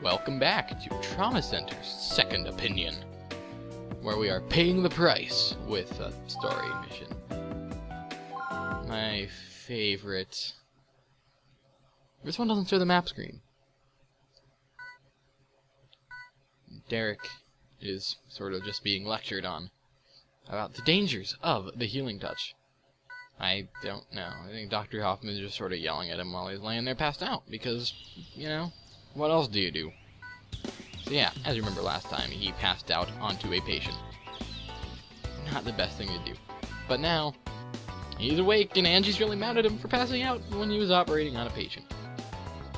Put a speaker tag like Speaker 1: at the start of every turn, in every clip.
Speaker 1: Welcome back to Trauma Center's Second Opinion, where we are paying the price with a story mission. My favorite... This one doesn't show the map screen. Derek is sort of just being lectured on about the dangers of the healing touch. I don't know. I think Dr. Hoffman is just sort of yelling at him while he's laying there passed out, because, you know, what else do you do? So yeah, as you remember last time, he passed out onto a patient. Not the best thing to do. But now, he's awake, and Angie's really mad at him for passing out when he was operating on a patient.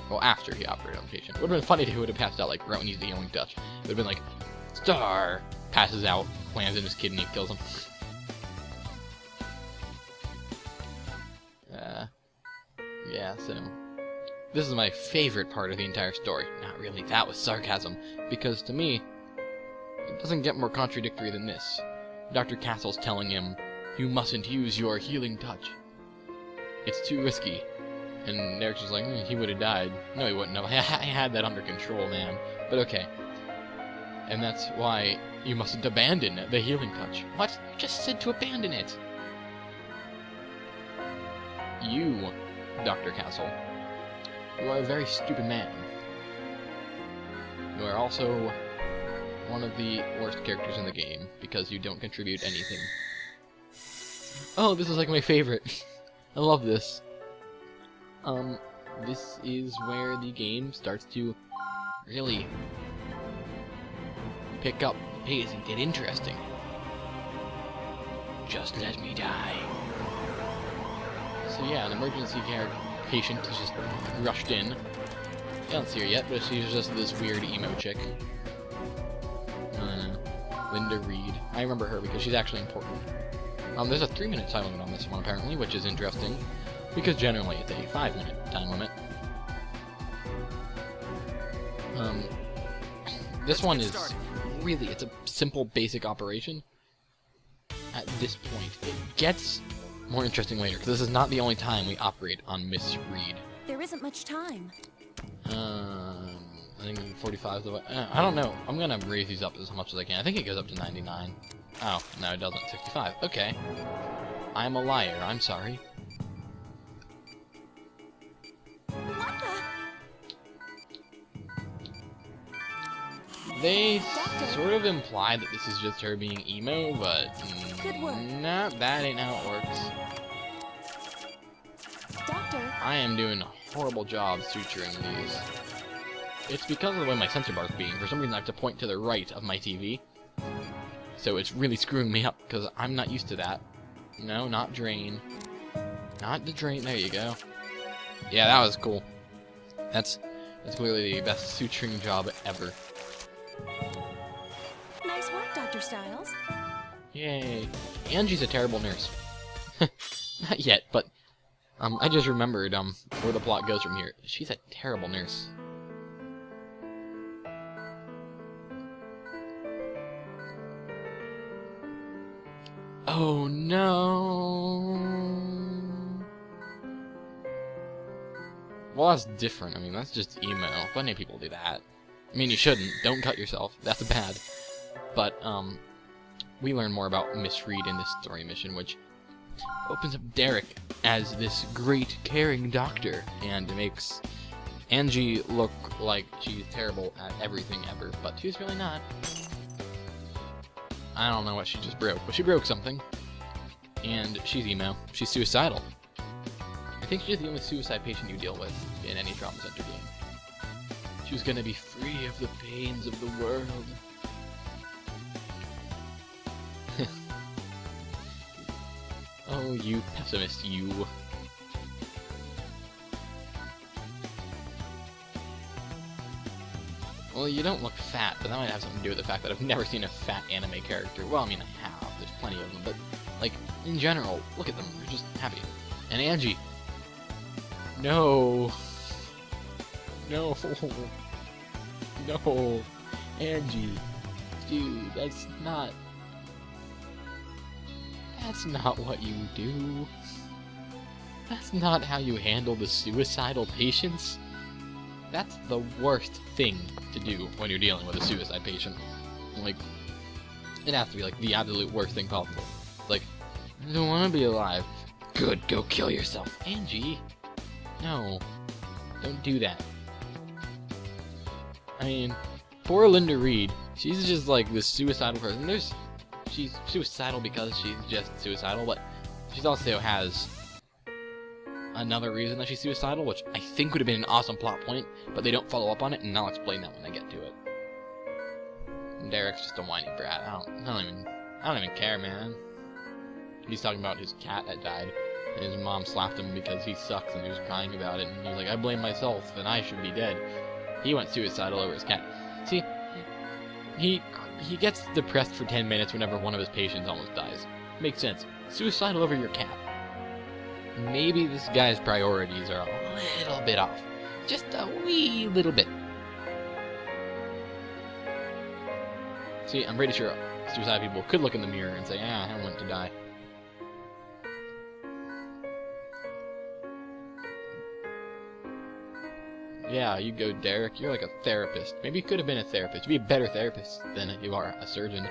Speaker 1: Well, after he operated on a patient. It would have been funny if he would have passed out like right when he's the healing touch. It would have been like, Star! Passes out, lands in his kidney, kills him. Yeah, so... This is my favorite part of the entire story. Not really, that was sarcasm. Because to me, it doesn't get more contradictory than this. Dr. Castle's telling him, you mustn't use your healing touch. It's too risky. And Derek's just like, he would have died. No, he wouldn't have. I had that under control, man. But okay. And that's why you mustn't abandon the healing touch. What? You just said to abandon it. You, Dr. Castle, you are a very stupid man. You are also one of the worst characters in the game, because you don't contribute anything. Oh, this is like my favorite. I love this. This is where the game starts to really pick up the pace and get interesting. Just let me die. So yeah, an emergency care patient is just rushed in. I don't see her yet, but she's just this weird emo chick. Linda Reed. I remember her because she's actually important. There's a 3-minute time limit on this one apparently, which is interesting, because generally it's a 5-minute time limit. This one is really, it's a simple basic operation. At this point, it gets more interesting later, because this is not the only time we operate on Miss Reed.
Speaker 2: There isn't much time.
Speaker 1: I think 45 is the way. I don't know. I'm gonna raise these up as much as I can. I think it goes up to 99. Oh, no, it doesn't. 65. Okay. I'm a liar. I'm sorry. They sort of imply that this is just her being emo, but nah, that ain't how it works.
Speaker 2: Doctor.
Speaker 1: I am doing a horrible job suturing these. It's because of the way my sensor bar is being. For some reason I have to point to the right of my TV. So it's really screwing me up, because I'm not used to that. No, not drain. Not the drain. There you go. Yeah, that was cool. That's clearly the best suturing job ever.
Speaker 2: Nice work, Dr. Stiles.
Speaker 1: Yay. Angie's a terrible nurse. Not yet, but I just remembered where the plot goes from here. She's a terrible nurse. Oh no. Well, that's different. I mean, that's just emo. Plenty of people do that. I mean, you shouldn't. Don't cut yourself. That's bad. But, we learn more about Miss Reed in this story mission, which opens up Derek as this great, caring doctor, and makes Angie look like she's terrible at everything ever, but she's really not. I don't know what she just broke, but she broke something. And she's emo. She's suicidal. I think she's the only suicide patient you deal with in any Trauma Center game. She was gonna be free of the pains of the world. Oh, you pessimist, you. Well, you don't look fat, but that might have something to do with the fact that I've never seen a fat anime character. Well, I mean, I have. There's plenty of them, but, like, in general, look at them. They're just happy. And Angie. No. No. No. Angie. Dude, that's not what you do. That's not how you handle the suicidal patients. That's the worst thing to do when you're dealing with a suicide patient. Like, it has to be like the absolute worst thing possible. Like, I don't want to be alive. Good, go kill yourself. Angie, no, don't do that. I mean, poor Linda Reed, she's just like this suicidal person. She's suicidal because she's just suicidal, but she also has another reason that she's suicidal, which I think would have been an awesome plot point, but they don't follow up on it, and I'll explain that when I get to it. And Derek's just a whiny brat. I don't even care, man. He's talking about his cat that died, and his mom slapped him because he sucks, and he was crying about it, and he was like, I blame myself, and I should be dead. He went suicidal over his cat. See, he gets depressed for 10 minutes whenever one of his patients almost dies. Makes sense. Suicidal over your cat. Maybe this guy's priorities are a little bit off. Just a wee little bit. See, I'm pretty sure suicide people could look in the mirror and say, I don't want to die. Yeah, you go, Derek. You're like a therapist. Maybe you could have been a therapist. You'd be a better therapist than you are a surgeon.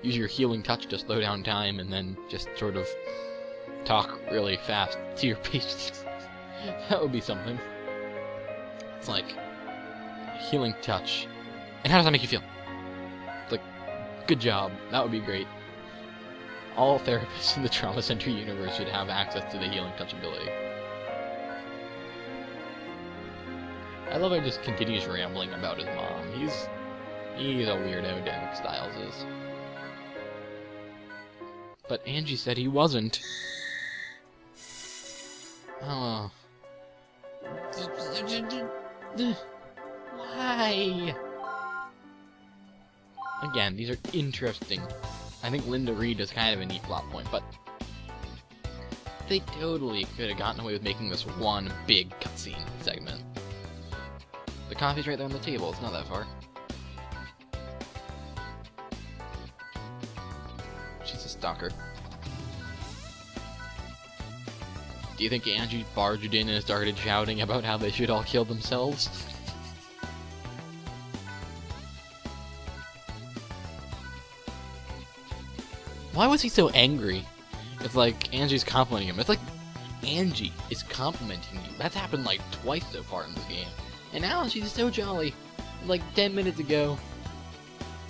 Speaker 1: Use your healing touch to slow down time and then just sort of talk really fast to your patients. That would be something. It's like healing touch. And how does that make you feel? It's like, good job. That would be great. All therapists in the Trauma Center universe should have access to the healing touch ability. I love how he just continues rambling about his mom. He's a weirdo, Derek Styles is. But Angie said he wasn't. Oh. Why? Again, these are interesting. I think Linda Reed is kind of a neat plot point, but they totally could have gotten away with making this one big cutscene segment. The coffee's right there on the table, it's not that far. She's a stalker. Do you think Angie barged in and started shouting about how they should all kill themselves? Why was he so angry? It's like Angie's complimenting him. It's like Angie is complimenting you. That's happened like twice so far in this game. And now she's so jolly. Like 10 minutes ago.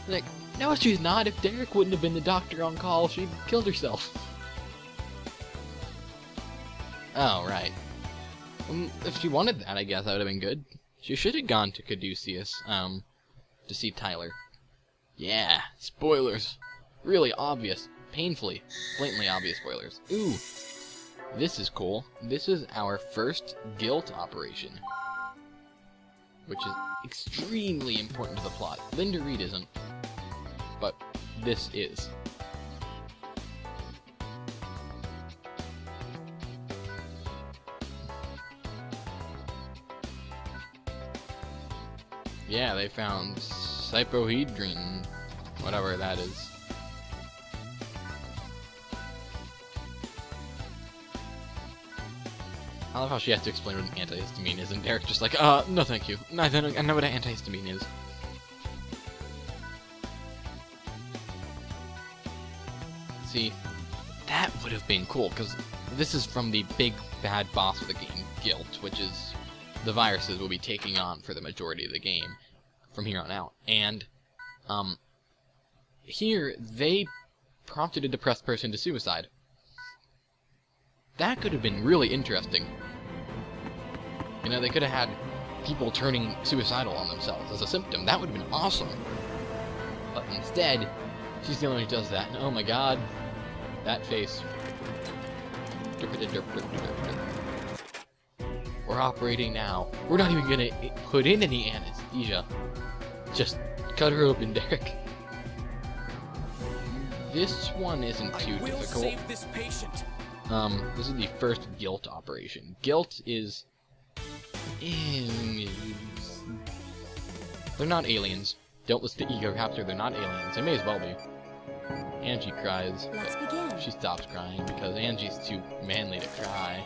Speaker 1: Like, no, she's not. If Derek wouldn't have been the doctor on call, she'd killed herself. Oh, right. If she wanted that, I guess that would have been good. She should have gone to Caduceus, to see Tyler. Yeah, spoilers. Really obvious, painfully, blatantly obvious spoilers. Ooh, this is cool. This is our first guilt operation, which is extremely important to the plot. Linda Reed isn't, but this is. Yeah, they found cyprohedrin, whatever that is. I love how she has to explain what an antihistamine is, and Derek's just like, no thank you. I know what an antihistamine is. See, that would have been cool, because this is from the big bad boss of the game, Guilt, which is the viruses we'll be taking on for the majority of the game from here on out. And, here, they prompted a depressed person to suicide. That could have been really interesting. You know, they could have had people turning suicidal on themselves as a symptom. That would have been awesome. But instead, she's the only one who does that. And oh my god, that face. We're operating now. We're not even gonna put in any anesthesia. Just cut her open, Derek. This one isn't too difficult.
Speaker 3: Save this patient.
Speaker 1: This is the first Guilt operation. Guilt is... They're not aliens. Don't listen to Ego Raptor, they're not aliens. They may as well be. Angie cries,
Speaker 2: Let's
Speaker 1: but
Speaker 2: begin.
Speaker 1: she stops crying because Angie's too manly to cry.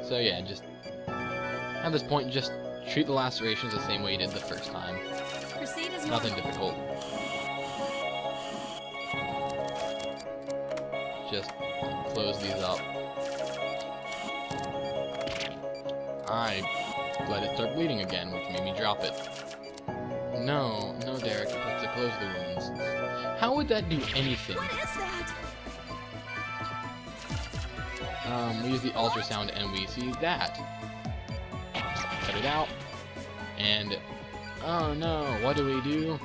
Speaker 1: So yeah, just at this point, just treat the lacerations the same way you did the first time.
Speaker 2: Proceed as
Speaker 1: Nothing
Speaker 2: normal.
Speaker 1: difficult. Just close these up. I let it start bleeding again, which made me drop it. No, Derek, it has to close the wounds. How would that do anything?
Speaker 2: What is that?
Speaker 1: We use the ultrasound and we see that. Cut it out. And, oh no, what do we do?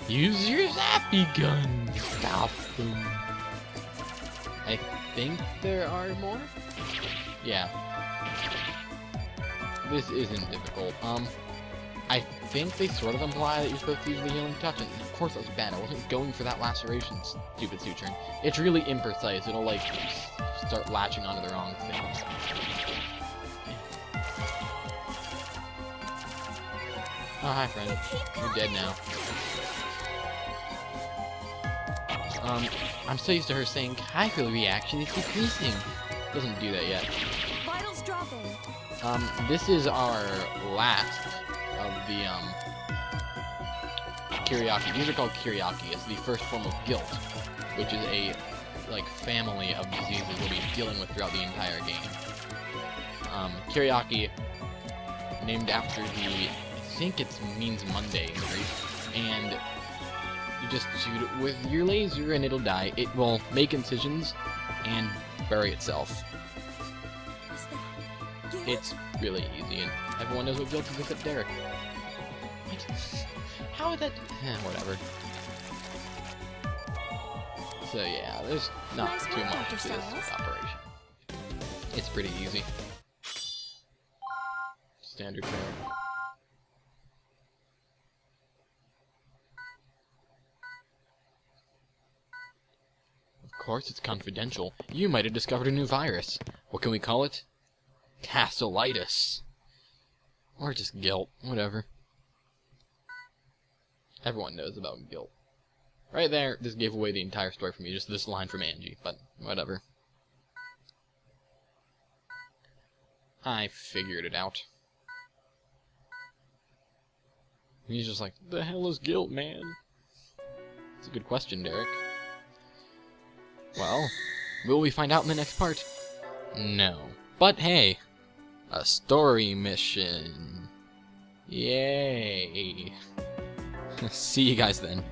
Speaker 1: Use your zappy gun! Stop them. I think there are more? Yeah. This isn't difficult. I think they sort of imply that you're supposed to use the healing touch, and of course that was bad. I wasn't going for that laceration, stupid suturing. It's really imprecise. It'll, like, start latching onto the wrong things. Oh, hi, friend. You're dead now. I'm so used to her saying Kyriaki reaction is decreasing. Doesn't do that yet.
Speaker 2: Vitals dropping.
Speaker 1: This is our last of the, Kyriaki. These are called Kyriaki. It's the first form of guilt, which is a, like, family of diseases we'll be dealing with throughout the entire game. Kyriaki, named after the, I think it means Monday in Greek, and you just shoot it with your laser and it'll die. It will make incisions and bury itself.
Speaker 2: Is that guilt?
Speaker 1: It's really easy, and everyone knows what guilt is except Derek. What? How would that... whatever. So yeah, there's not
Speaker 2: Nice
Speaker 1: too
Speaker 2: work,
Speaker 1: much
Speaker 2: Dr.
Speaker 1: to this
Speaker 2: Styles.
Speaker 1: operation. It's pretty easy. Standard care. Of course it's confidential. You might have discovered a new virus. What can we call it? Castleitis. Or just guilt. Whatever. Everyone knows about guilt. Right there, this gave away the entire story for me. Just this line from Angie, but whatever. I figured it out. He's just like, the hell is guilt, man? It's a good question, Derek. Well, will we find out in the next part? No. But hey, a story mission. Yay. See you guys then.